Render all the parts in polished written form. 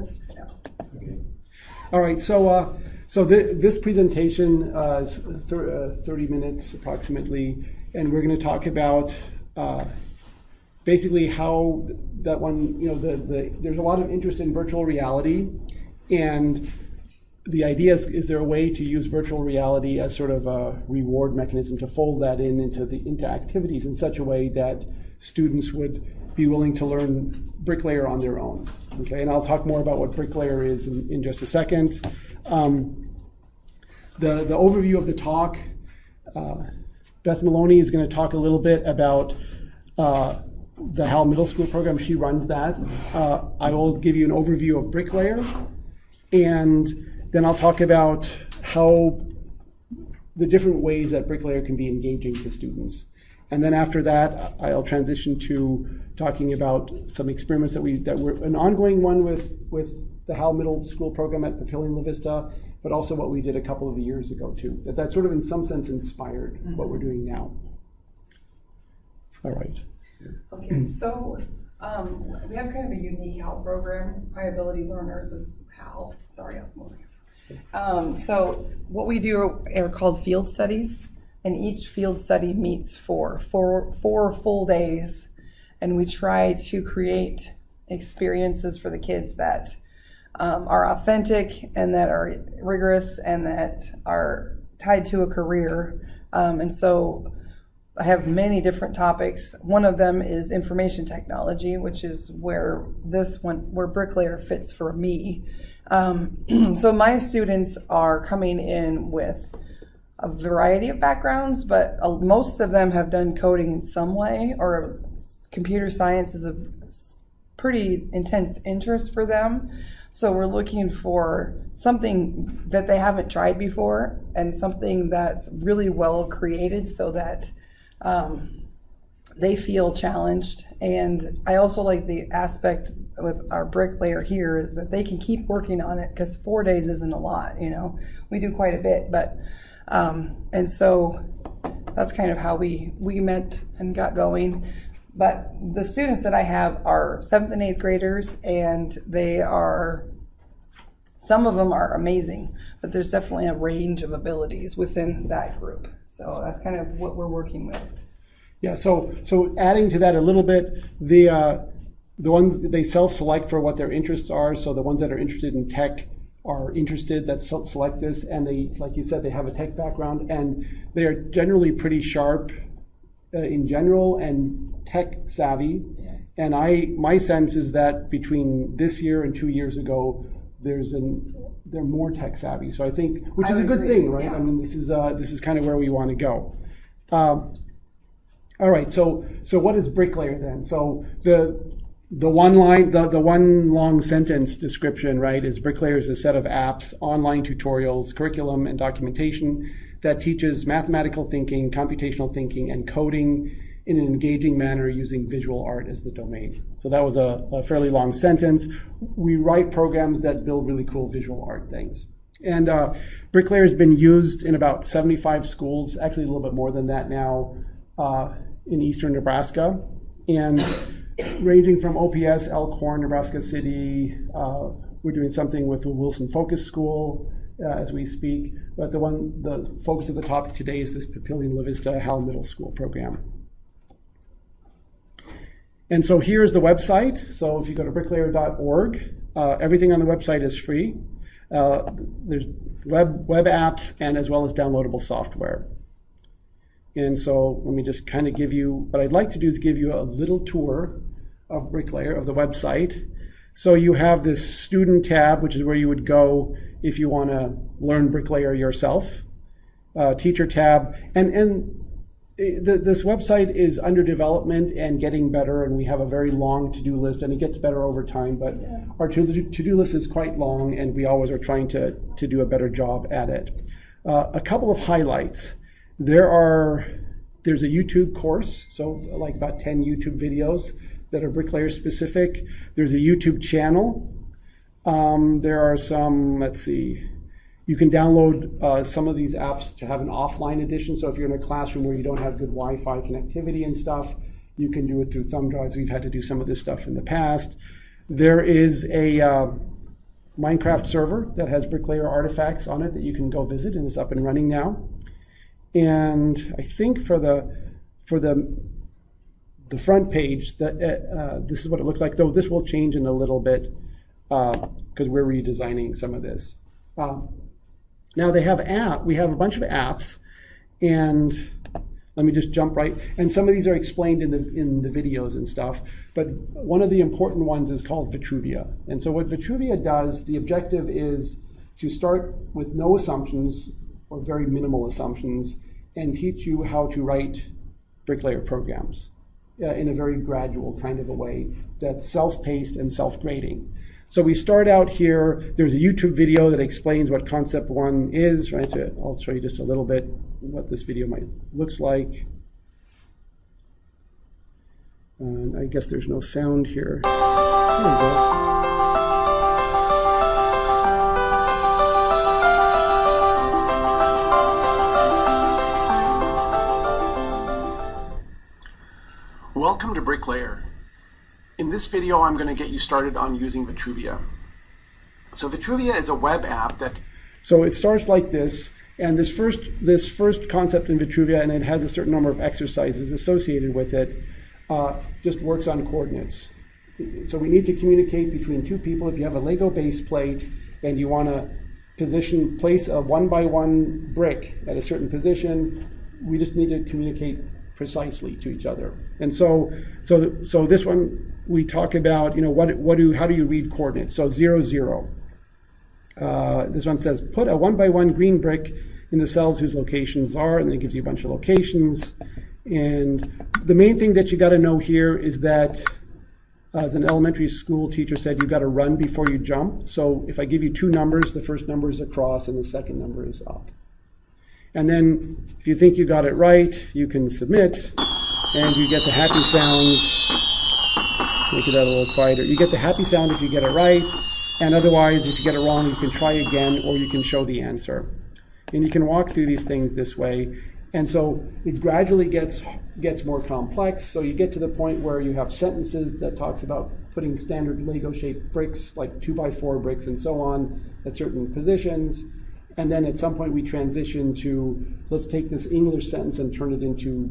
boards. Yeah. Okay. All right, so this presentation is 30 minutes approximately, and we're going to talk about basically how that one, there's a lot of interest in virtual reality, and the idea is there a way to use virtual reality as sort of a reward mechanism to fold that into activities in such a way that students would be willing to learn Bricklayer on their own. Okay, and I'll talk more about what Bricklayer is in just a second. The overview of the talk, Beth Maloney is going to talk a little bit about the Hal Middle School program. She runs that. I will give you an overview of Bricklayer, and then I'll talk about how the different ways that Bricklayer can be engaging to students. And then after that, I'll transition to talking about some experiments that were an ongoing one with the Hal Middle School program at Papillion La Vista, but also what we did a couple of years ago too. That sort of in some sense inspired what we're doing now. All right. Okay, so we have kind of a unique HAL program. High ability learners is HAL. Sorry, I'm moving. So what we do are called field studies, and each field study meets for four full days, and we try to create experiences for the kids that are authentic and that are rigorous and that are tied to a career. And so I have many different topics. One of them is information technology, which is where Bricklayer fits for me. So my students are coming in with a variety of backgrounds, but most of them have done coding in some way, or computer science is a pretty intense interest for them. So we're looking for something that they haven't tried before and something that's really well created so that they feel challenged. And I also like the aspect with our Bricklayer here that they can keep working on it, because 4 days isn't a lot, we do quite a bit, but and so that's kind of how we met and got going. But the students that I have are 7th and 8th graders, and some of them are amazing, but there's definitely a range of abilities within that group. So that's kind of what we're working with. Yeah, so adding to that a little bit, the ones they self-select for what their interests are. So the ones that are interested in tech are interested, that select this, and they, like you said, they have a tech background, and they are generally pretty sharp in general and tech savvy. Yes. And my sense is that between this year and 2 years ago, they're more tech savvy. So I think, which is a good thing, right? Yeah. I mean, this is kind of where we want to go. All right, so what is Bricklayer then? So the one long sentence description, right, is Bricklayer is a set of apps, online tutorials, curriculum, and documentation that teaches mathematical thinking, computational thinking, and coding in an engaging manner using visual art as the domain. So that was a fairly long sentence. We write programs that build really cool visual art things. And Bricklayer has been used in about 75 schools, actually a little bit more than that now, in eastern Nebraska. And ranging from OPS, Elkhorn, Nebraska City, we're doing something with the Wilson Focus School as we speak. But the focus of the topic today is this Papillion La Vista Hal Middle School program. And so here's the website. So if you go to bricklayer.org, everything on the website is free. There's web apps and as well as downloadable software. And so let me just kind of give you, what I'd like to do is give you a little tour of Bricklayer, of the website. So you have this student tab, which is where you would go if you want to learn Bricklayer yourself. Teacher tab, and this website is under development and getting better, and we have a very long to-do list, and it gets better over time, but yes, our to-do list is quite long, and we always are trying to do a better job at it. A couple of highlights. There's a YouTube course, so like about 10 YouTube videos that are Bricklayer specific. There's a YouTube channel. There are some, let's see, you can download some of these apps to have an offline edition. So if you're in a classroom where you don't have good Wi-Fi connectivity and stuff, you can do it through thumb drives. We've had to do some of this stuff in the past. There is a Minecraft server that has Bricklayer artifacts on it that you can go visit, and is up and running now. And I think for the front page, that this is what it looks like, though this will change in a little bit because we're redesigning some of this. Now we have a bunch of apps, and let me just jump right, and some of these are explained in the videos and stuff, but one of the important ones is called Vitruvia. And so what Vitruvia does, the objective is to start with no assumptions or very minimal assumptions and teach you how to write Bricklayer programs in a very gradual kind of a way that's self-paced and self-grading. So we start out here, there's a YouTube video that explains what concept one is, right? So I'll show you just a little bit what this video looks like. And I guess there's no sound here. There we go. Welcome to Bricklayer. In this video, I'm going to get you started on using Vitruvia. So Vitruvia is a web app so it starts like this, and this first concept in Vitruvia, and it has a certain number of exercises associated with it, just works on coordinates. So we need to communicate between two people. If you have a Lego base plate and you want to place a 1x1 brick at a certain position, we just need to communicate precisely to each other. And so this one we talk about, how do you read coordinates? So 0, 0. This one says put a 1x1 green brick in the cells whose locations are, and then it gives you a bunch of locations. And the main thing that you got to know here is that, as an elementary school teacher said, you've got to run before you jump. So if I give you two numbers, the first number is across and the second number is up. And then if you think you got it right, you can submit, and you get the happy sound. Make it a little quieter. You get the happy sound if you get it right, and otherwise, if you get it wrong, you can try again, or you can show the answer. And you can walk through these things this way. And so it gradually gets more complex. So you get to the point where you have sentences that talks about putting standard Lego-shaped bricks, like 2x4 bricks and so on, at certain positions. And then at some point we transition to, let's take this English sentence and turn it into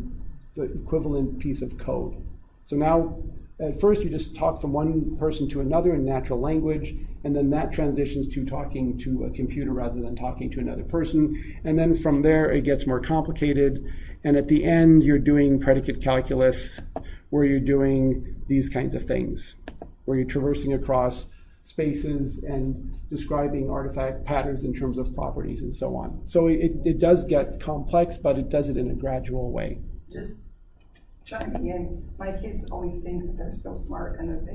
the equivalent piece of code. So now, at first you just talk from one person to another in natural language, and then that transitions to talking to a computer rather than talking to another person. And then from there it gets more complicated. And at the end you're doing predicate calculus, where you're doing these kinds of things, where you're traversing across spaces and describing artifact patterns in terms of properties and so on. So it does get complex, but it does it in a gradual way. Just chiming in, my kids always think that they're so smart and that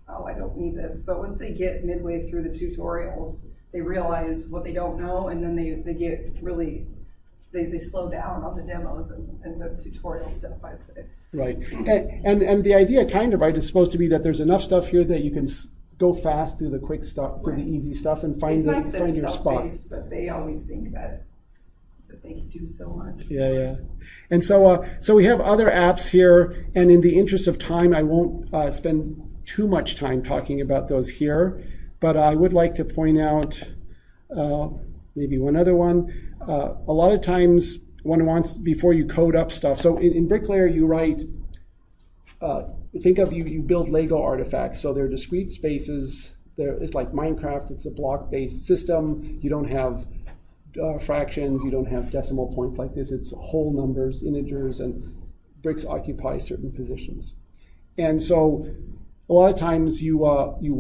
I don't need this. But once they get midway through the tutorials, they realize what they don't know, and then they get really, they slow down on the demos and the tutorial stuff, I'd say. Right, and the idea kind of, right, is supposed to be that there's enough stuff here that you can go fast through the quick stuff, through the easy stuff, and find your spot. But they always think that they can do so much. Yeah. And so we have other apps here, and in the interest of time, I won't spend too much time talking about those here, but I would like to point out maybe one other one. A lot of times one wants, before you code up stuff, so in Bricklayer you write, think of you build Lego artifacts, so they're discrete spaces. It's like Minecraft, it's a block-based system. You don't have fractions, you don't have decimal points like this. It's whole numbers, integers, and bricks occupy certain positions. And so a lot of times you want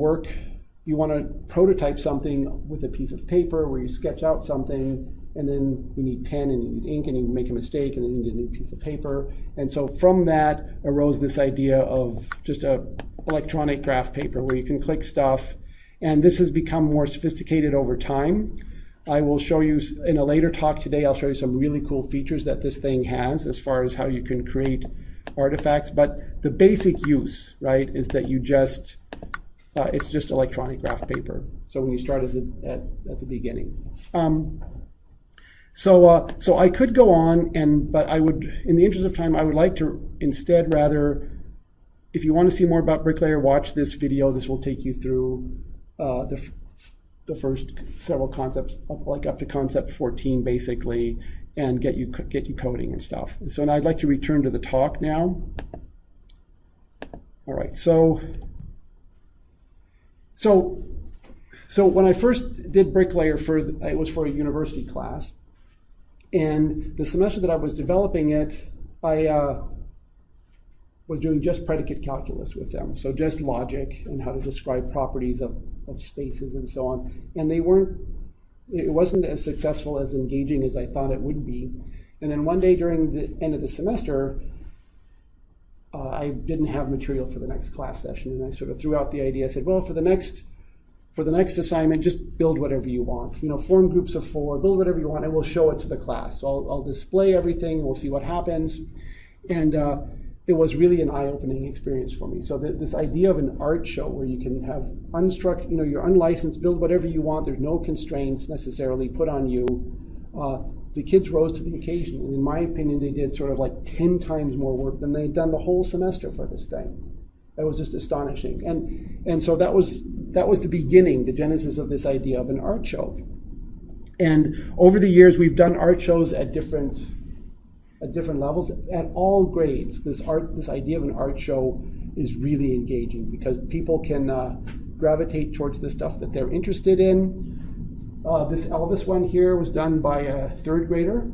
to prototype something with a piece of paper where you sketch out something, and then you need pen and you need ink, and you make a mistake, and then you need a new piece of paper. And so from that arose this idea of just a electronic graph paper where you can click stuff, and this has become more sophisticated over time. I will show you in a later talk today, I'll show you some really cool features that this thing has as far as how you can create artifacts, but the basic use, right, is that you just, it's just electronic graph paper. So when you start at the beginning. So I could go on, but I would, in the interest of time, I would like to instead rather, if you want to see more about Bricklayer, watch this video. This will take you through the first several concepts, like up to concept 14 basically, and get you coding and stuff. And so now I'd like to return to the talk now. All right, so when I first did Bricklayer, it was for a university class, and the semester that I was developing it, I was doing just predicate calculus with them, so just logic and how to describe properties of spaces and so on. And it wasn't as successful, as engaging as I thought it would be. And then one day during the end of the semester, I didn't have material for the next class session, and I sort of threw out the idea. I said, well, for the next assignment, just build whatever you want. Form groups of 4, build whatever you want, and we'll show it to the class. So I'll display everything, and we'll see what happens. And it was really an eye-opening experience for me. So this idea of an art show where you can have you're unlicensed, build whatever you want, there's no constraints necessarily put on you. The kids rose to the occasion, and in my opinion, they did sort of like 10 times more work than they'd done the whole semester for this thing. That was just astonishing. And so that was the beginning, the genesis of this idea of an art show. And over the years, we've done art shows at different levels, at all grades. This idea of an art show is really engaging because people can gravitate towards the stuff that they're interested in. This Elvis one here was done by a 3rd grader.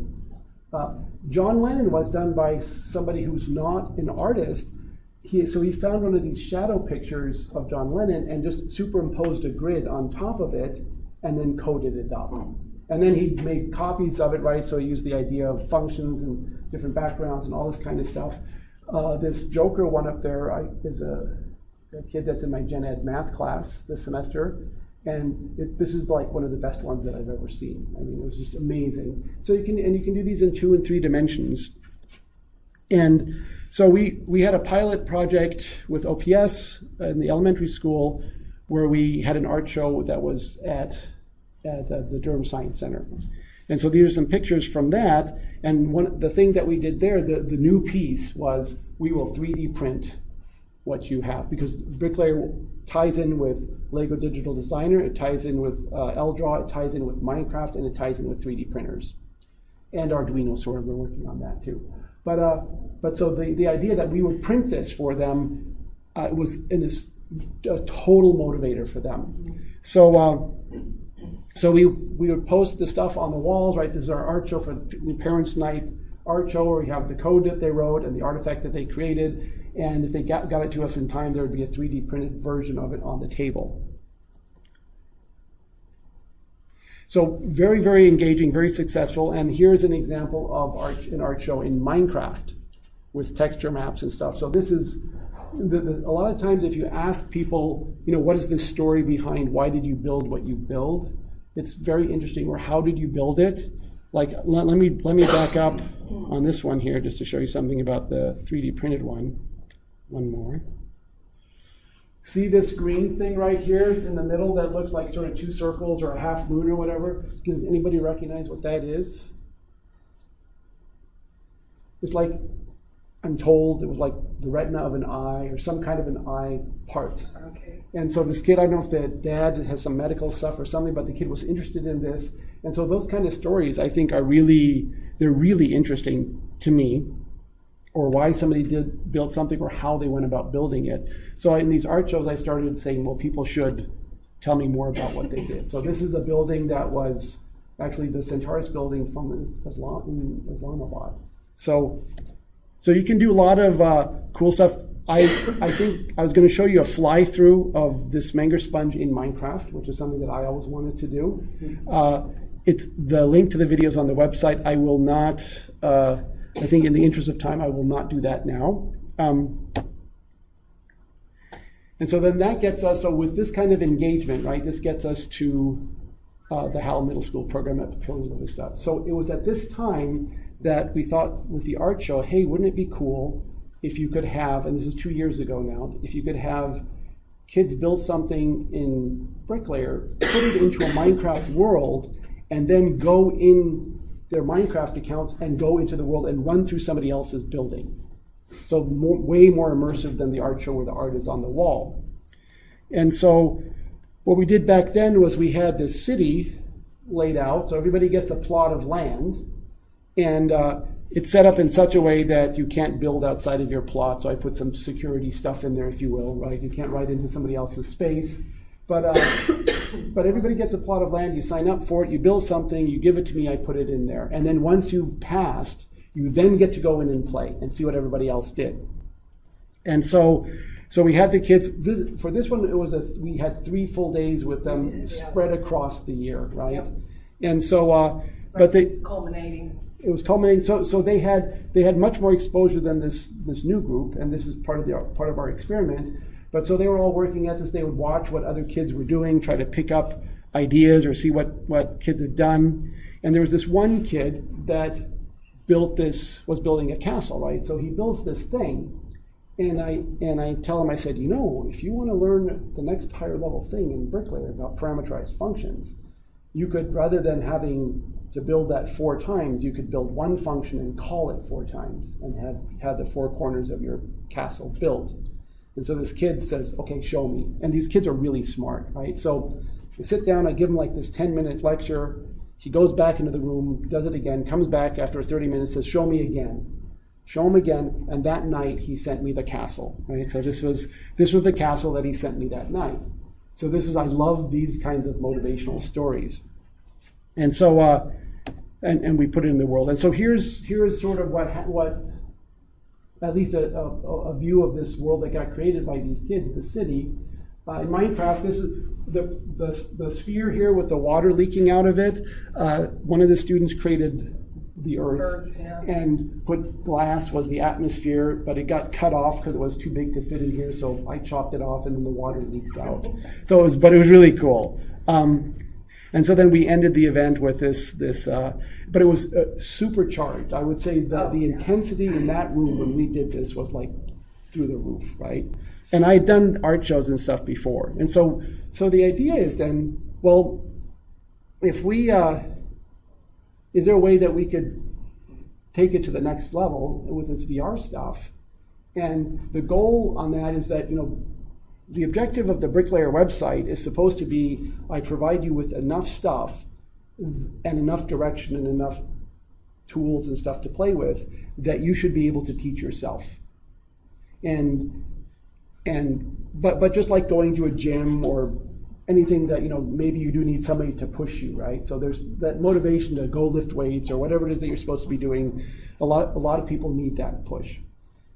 John Lennon was done by somebody who's not an artist. So he found one of these shadow pictures of John Lennon and just superimposed a grid on top of it and then coded it up. And then he made copies of it, right? So he used the idea of functions and different backgrounds and all this kind of stuff. This Joker one up there is a kid that's in my gen ed math class this semester. And this is like one of the best ones that I've ever seen. I mean, it was just amazing. So you can do these in 2 and 3 dimensions. And so we had a pilot project with OPS in the elementary school where we had an art show that was at the Durham Science Center. And so these are some pictures from that. And the thing that we did there, the new piece was we will 3D print what you have, because Bricklayer ties in with Lego Digital Designer, it ties in with LDraw, it ties in with Minecraft, and it ties in with 3D printers. And Arduino, sort of, we're working on that too. But so the idea that we would print this for them was a total motivator for them. So we would post the stuff on the walls, right? This is our art show for the Parents' Night art show, where we have the code that they wrote and the artifact that they created. And if they got it to us in time, there would be a 3D printed version of it on the table. So very, very engaging, very successful. And here's an example of an art show in Minecraft with texture maps and stuff. So this is, a lot of times if you ask people, what is this story behind why did you build what you build? It's very interesting. Or how did you build it? Like, let me back up on this one here just to show you something about the 3D printed one. One more. See this green thing right here in the middle that looks like sort of 2 circles or a half moon or whatever? Does anybody recognize what that is? It's like, I'm told it was like the retina of an eye or some kind of an eye part. Okay. And so this kid, I don't know if the dad has some medical stuff or something, but the kid was interested in this. And so those kind of stories, I think, they're really interesting to me, or why somebody build something or how they went about building it. So in these art shows, I started saying, well, people should tell me more about what they did. So this is a building that was actually the Centaurus building from Islamabad. So you can do a lot of cool stuff. I think I was going to show you a fly-through of this Menger sponge in Minecraft, which is something that I always wanted to do. It's the link to the videos on the website. I will not, I think in the interest of time, I will not do that now. And so then that gets us, so with this kind of engagement, right, this gets us to the Howell Middle School program at Pillars of Vista. So it was at this time that we thought with the art show, hey, wouldn't it be cool if you could have, and this is 2 years ago now, if you could have kids build something in Bricklayer, put it into a Minecraft world, and then go in their Minecraft accounts and go into the world and run through somebody else's building. So way more immersive than the art show where the art is on the wall. And so what we did back then was we had this city laid out, so everybody gets a plot of land, and it's set up in such a way that you can't build outside of your plot. So I put some security stuff in there, if you will, right? You can't write into somebody else's space. But everybody gets a plot of land, you sign up for it, you build something, you give it to me, I put it in there. And then once you've passed, you then get to go in and play and see what everybody else did. And so we had the kids, for this one, we had 3 full days with them spread across the year, right? Yep. And so, but they... Culminating. It was culminating. So they had much more exposure than this new group, and this is part of our experiment. But so they were all working at this. They would watch what other kids were doing, try to pick up ideas or see what kids had done. And there was this one kid that was building a castle, right? So he builds this thing, and I tell him, I said, if you want to learn the next higher level thing in Bricklayer about parameterized functions, you could, rather than having to build that 4 times, you could build one function and call it 4 times and have the 4 corners of your castle built. And so this kid says, okay, show me. And these kids are really smart, right? So we sit down, I give him like this 10-minute lecture. He goes back into the room, does it again, comes back after 30 minutes, says, show me again. Show him again, and that night he sent me the castle, right? So this was the castle that he sent me that night. So I love these kinds of motivational stories. And so, and we put it in the world. And so here's sort of what at least a view of this world that got created by these kids, the city. In Minecraft, this is the sphere here with the water leaking out of it. One of the students created the Earth yeah. And put glass was the atmosphere, but it got cut off because it was too big to fit in here. So I chopped it off, and then the water leaked out. So it was really cool. And so then we ended the event with this, but it was supercharged. I would say that the intensity in that room when we did this was like through the roof, right? And I had done art shows and stuff before. And so the idea is then, well, if we, is there a way that we could take it to the next level with this VR stuff? And the goal on that is that, the objective of the Bricklayer website is supposed to be, I provide you with enough stuff and enough direction and enough tools and stuff to play with that you should be able to teach yourself. But just like going to a gym or anything that, maybe you do need somebody to push you, right? So there's that motivation to go lift weights or whatever it is that you're supposed to be doing. A lot of people need that push.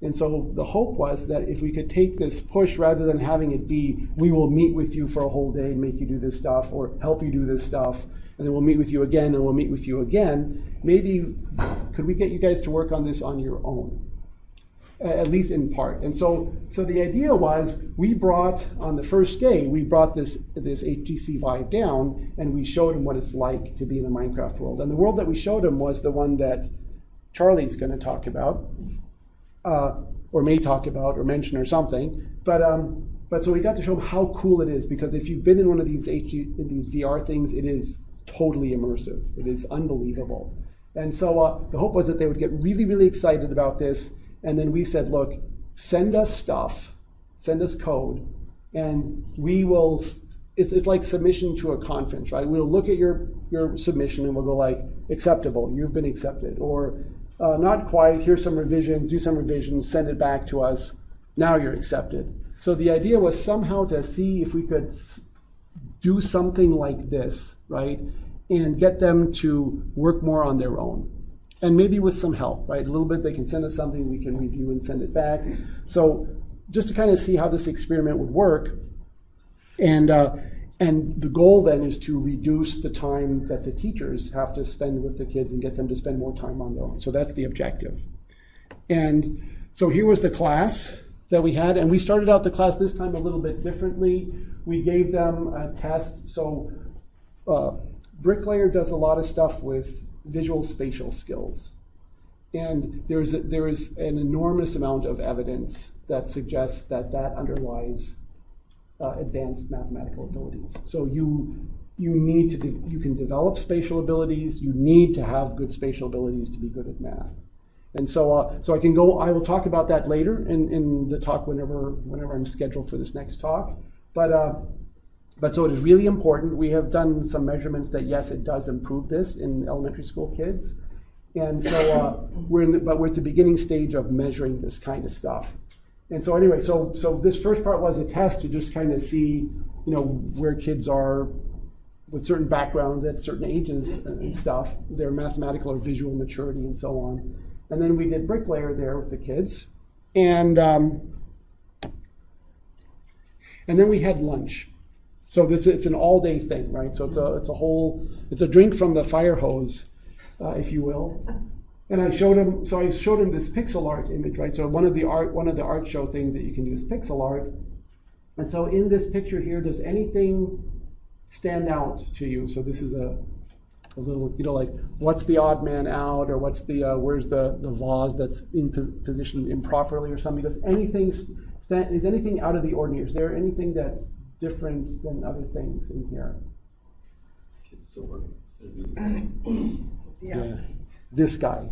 And so the hope was that if we could take this push, rather than having it be, we will meet with you for a whole day and make you do this stuff or help you do this stuff, and then we'll meet with you again and we'll meet with you again, maybe could we get you guys to work on this on your own, at least in part. And so the idea was on the first day, we brought this HTC Vive down and we showed them what it's like to be in a Minecraft world. And the world that we showed them was the one that Charlie's going to talk about. Or may talk about or mention or something, but so we got to show them how cool it is, because if you've been in one of these VR things, it is totally immersive. It is unbelievable. And so the hope was that they would get really, really excited about this, and then we said, look, send us stuff, send us code, and we will, it's like submission to a conference, right? We'll look at your submission and we'll go like, acceptable, you've been accepted, or not quite, here's some revision, do some revisions, send it back to us, now you're accepted. So the idea was somehow to see if we could do something like this, right? And get them to work more on their own. And maybe with some help, right? A little bit, they can send us something, we can review and send it back. So just to kind of see how this experiment would work. And the goal then is to reduce the time that the teachers have to spend with the kids and get them to spend more time on their own. So that's the objective. And so here was the class that we had, and we started out the class this time a little bit differently. We gave them a test. So Bricklayer does a lot of stuff with visual spatial skills. And there is an enormous amount of evidence that suggests that underlies advanced mathematical abilities. So you can develop spatial abilities. You need to have good spatial abilities to be good at math. And so I will talk about that later in the talk whenever I'm scheduled for this next talk. But But so it is really important. We have done some measurements that yes, it does improve this in elementary school kids. And so we're at the beginning stage of measuring this kind of stuff. And so anyway, so this first part was a test to just kind of see, where kids are with certain backgrounds at certain ages and stuff, their mathematical or visual maturity and so on. And then we did Bricklayer there with the kids. And then we had lunch. So it's an all-day thing, right? So it's a drink from the fire hose, if you will. And I showed him this pixel art image, right? So one of the art show things that you can do is pixel art. And so in this picture here, does anything stand out to you? So this is a little, like what's the odd man out, or what's the where's the vase that's in positioned improperly or something? Is anything out of the ordinary? Is there anything that's different than other things in here? Kids still working. Yeah. This guy.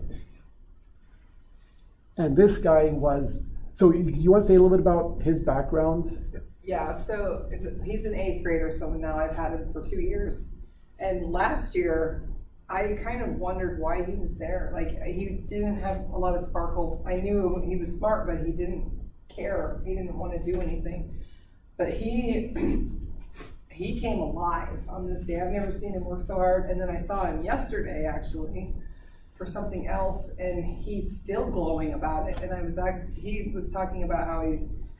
And this guy was, so you want to say a little bit about his background? Yeah, so he's an 8th grader, so now I've had him for 2 years. And last year, I kind of wondered why he was there. Like, he didn't have a lot of sparkle. I knew he was smart, but he didn't care. He didn't want to do anything. But he came alive on this day. I've never seen him work so hard. And then I saw him yesterday, actually, for something else, and he's still glowing about it. And he was talking about how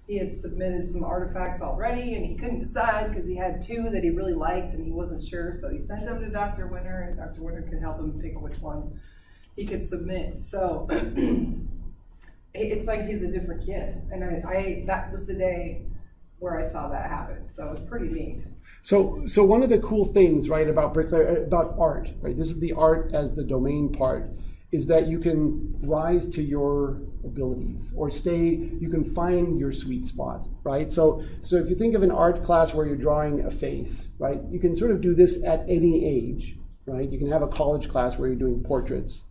he had submitted some artifacts already, and he couldn't decide because he had 2 that he really liked, and he wasn't sure. So he sent them to Dr. Winter, and Dr. Winter could help him pick which one he could submit. So it's like he's a different kid, and that was the day where I saw that happen. So it was pretty neat. So one of the cool things, right, about Bricklayer, about art, right, this is the art as the domain part, is that you can rise to your abilities or you can find your sweet spot, right? So if you think of an art class where you're drawing a face, right, you can sort of do this at any age, right? You can have a college class where you're doing portraits,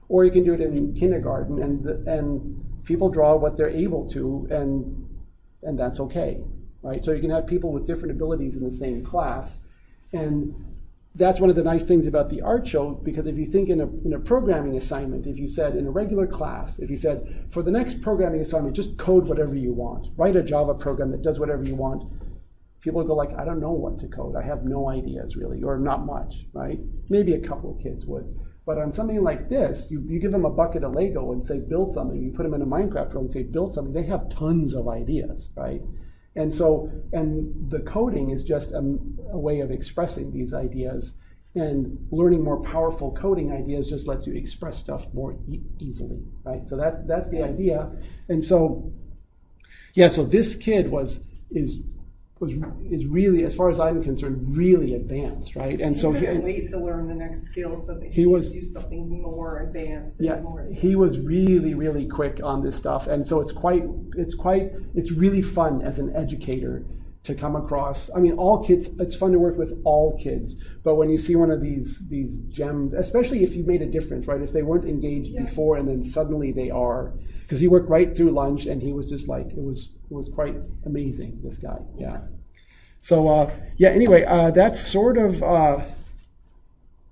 or you can do it in kindergarten, and people draw what they're able to, and that's okay. Right? So you can have people with different abilities in the same class. And that's one of the nice things about the art show, because if you think in a programming assignment, if you said in a regular class, if you said, for the next programming assignment, just code whatever you want, write a Java program that does whatever you want, people would go like, I don't know what to code. I have no ideas really, or not much, right? Maybe a couple of kids would. But on something like this, you give them a bucket of Lego and say, build something. You put them in a Minecraft world and say, build something. They have tons of ideas, right? And the coding is just a way of expressing these ideas, and learning more powerful coding ideas just lets you express stuff more easily, right? So that's the idea. And so, yeah, so this kid is really, as far as I'm concerned, really advanced, right? And so he couldn't wait to learn the next skill so that he could do something more advanced. Yeah, more advanced. He was really, really quick on this stuff, and so it's really fun as an educator to come across. I mean, all kids. It's fun to work with all kids, but when you see one of these gems, especially if you made a difference, right? If they weren't engaged before and then suddenly they are, because he worked right through lunch and he was just like it was quite amazing. This guy, yeah. So anyway, that's sort of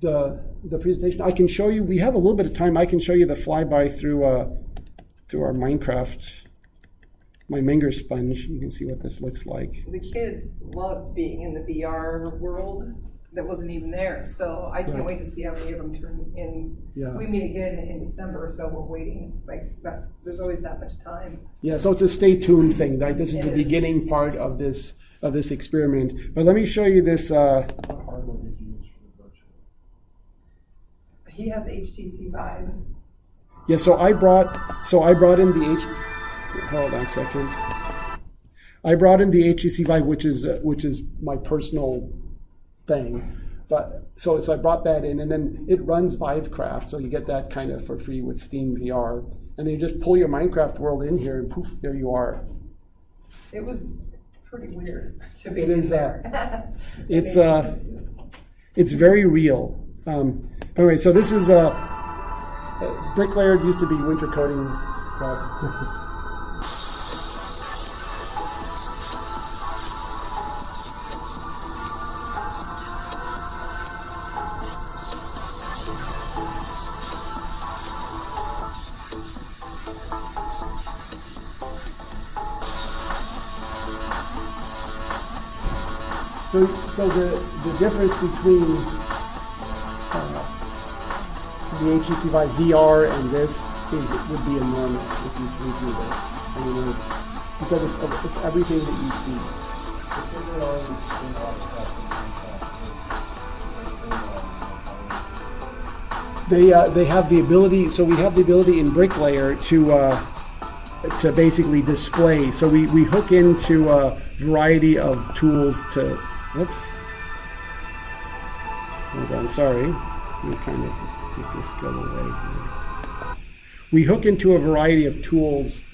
the presentation. I can show you. We have a little bit of time. I can show you the flyby through our Minecraft. My Menger sponge, you can see what this looks like. The kids love being in the VR world that wasn't even there. So I can't wait to see how many of them turn in. Yeah. We meet again in December, so we're waiting. There's always that much time. Yeah, so it's a stay tuned thing, right? This is the beginning part of this experiment. But let me show you this. What hardware did you use for the virtual? He has HTC Vive. Yeah, so I brought in the hold on a second. I brought in the HTC Vive, which is my personal thing. But so I brought that in, and then it runs Vivecraft, so you get that kind of for free with Steam VR. And then you just pull your Minecraft world in here, and poof, there you are. It was pretty weird to be in there. It's very real. Anyway, so this is Bricklayer used to be winter coating. So the difference between the HTC Vive VR and this would be enormous if you flew through this. I mean, because it's everything that you see. They have the ability. So we have the ability in Bricklayer to basically display. So we hook into a variety of tools to. Whoops. Hold on. Sorry. Let me kind of make this go away. We hook into a variety of tools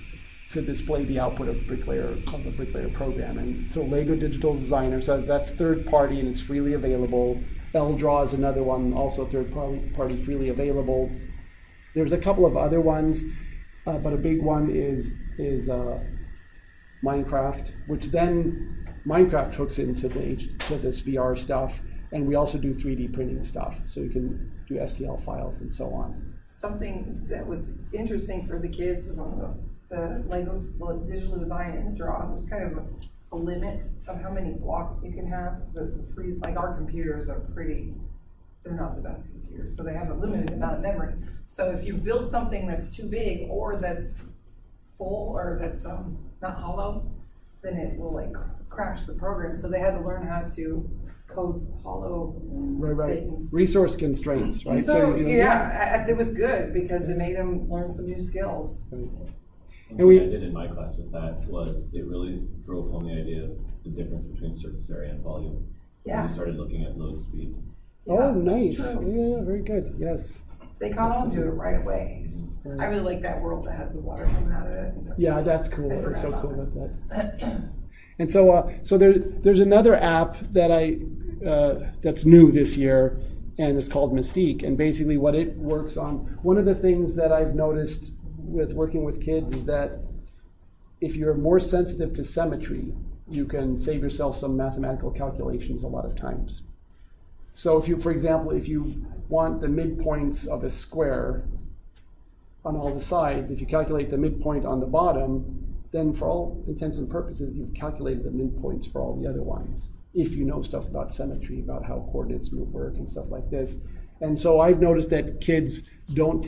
to display the output of the Bricklayer program. And so Lego Digital Designer, so that's third party and it's freely available. L-Draw is another one, also third party freely available. There's a couple of other ones, but a big one is Minecraft, which then Minecraft hooks into this VR stuff. And we also do 3D printing stuff, so you can do STL files and so on. Something that was interesting for the kids was on the Legos digital design and the draw. There's kind of a limit of how many blocks you can have. So like our computers are they're not the best computers, so they have a limited amount of memory. So if you build something that's too big or that's full or that's not hollow, then it will like crash the program. So they had to learn how to code hollow things. Resource constraints, right? So it was good because it made them learn some new skills. Right. And what I did in my class with that was it really drove home the idea of the difference between surface area and volume. Yeah. We started looking at load speed. Oh, nice. Yeah, very good. Yes. They caught on to it right away. Right. I really like that world that has the water coming out of it. That's cool. It's so cool with that. And so there's another app that that's new this year, and it's called Mystique. And basically, what it works on, one of the things that I've noticed with working with kids is that if you're more sensitive to symmetry, you can save yourself some mathematical calculations a lot of times. So if you, for example, if you want the midpoints of a square on all the sides, if you calculate the midpoint on the bottom, then for all intents and purposes, you've calculated the midpoints for all the other ones, if you know stuff about symmetry, about how coordinates work and stuff like this. And so I've noticed that kids don't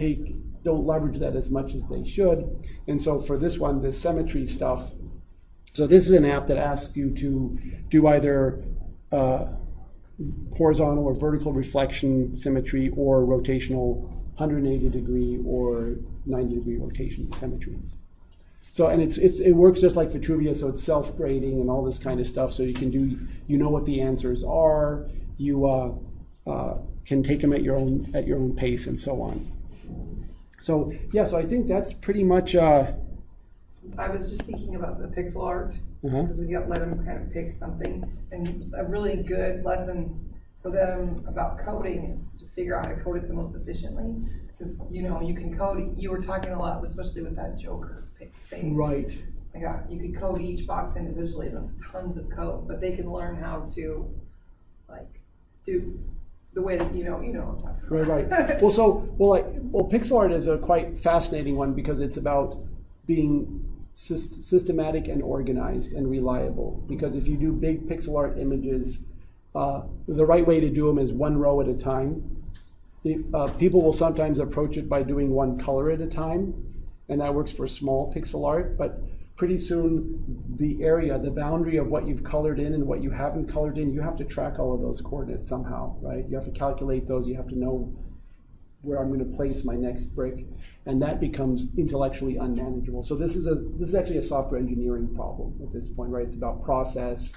leverage that as much as they should. And so for this one, this symmetry stuff, so this is an app that asks you to do either horizontal or vertical reflection symmetry or rotational 180 degree or 90 degree rotation symmetries. So, and it works just like Vitruvius, so it's self-grading and all this kind of stuff. So you can you know what the answers are. You can take them at your own pace and so on. So yeah, so I think that's pretty much. I was just thinking about the pixel art because we let them kind of pick something, and a really good lesson for them about coding is to figure out how to code it the most efficiently. Because you can code. You were talking a lot, especially with that Joker face. Right. You could code each box individually. That's tons of code, but they can learn how to do the way that you know what I'm talking about. Right. Well, pixel art is a quite fascinating one because it's about being systematic and organized and reliable. Because if you do big pixel art images, the right way to do them is one row at a time. People will sometimes approach it by doing one color at a time, and that works for small pixel art, but pretty soon the boundary of what you've colored in and what you haven't colored in, you have to track all of those coordinates somehow, right? You have to calculate those, you have to know where I'm going to place my next brick, and that becomes intellectually unmanageable. So this is actually a software engineering problem at this point, right? It's about process,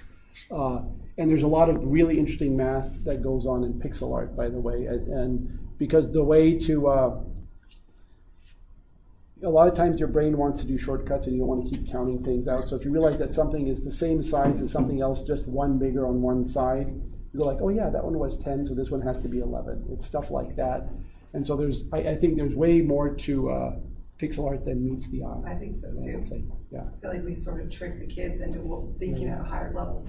and there's a lot of really interesting math that goes on in pixel art, by the way, and because the way to a lot of times your brain wants to do shortcuts and you don't want to keep counting things out. So if you realize that something is the same size as something else, just one bigger on one side, you go like, oh yeah, that one was 10, so this one has to be 11. It's stuff like that. And so I think there's way more to pixel art than meets the eye. I think so too. Yeah. I feel like we sort of trick the kids into thinking at a higher level.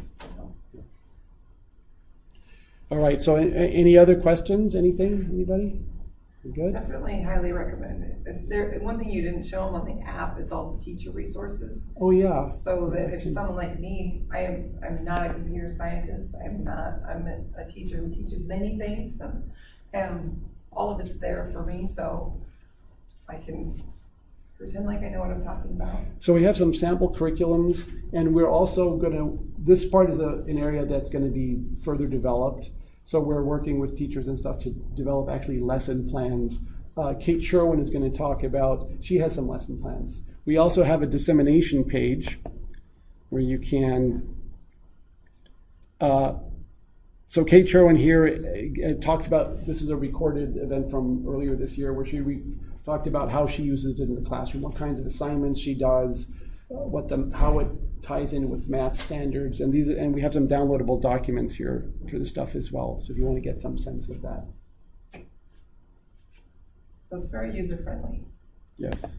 All right, so any other questions, anybody? Good? Definitely highly recommend it. There, one thing you didn't show them on the app is all the teacher resources. Oh, yeah. So that if Okay. someone like me, I'm not a computer scientist, I'm a teacher who teaches many things, and all of it's there for me, so I can pretend like I know what I'm talking about. So we have some sample curriculums, and we're also going to, this part is an area that's going to be further developed. So we're working with teachers and stuff to develop actually lesson plans. Kate Sherwin is going to talk about, she has some lesson plans. We also have a dissemination page where you can, so Kate Sherwin here talks about, this is a recorded event from earlier this year where she talked about how she uses it in the classroom, what kinds of assignments she does, how it ties in with math standards, and we have some downloadable documents here for the stuff as well. So if you want to get some sense of that. So it's very user friendly. Yes.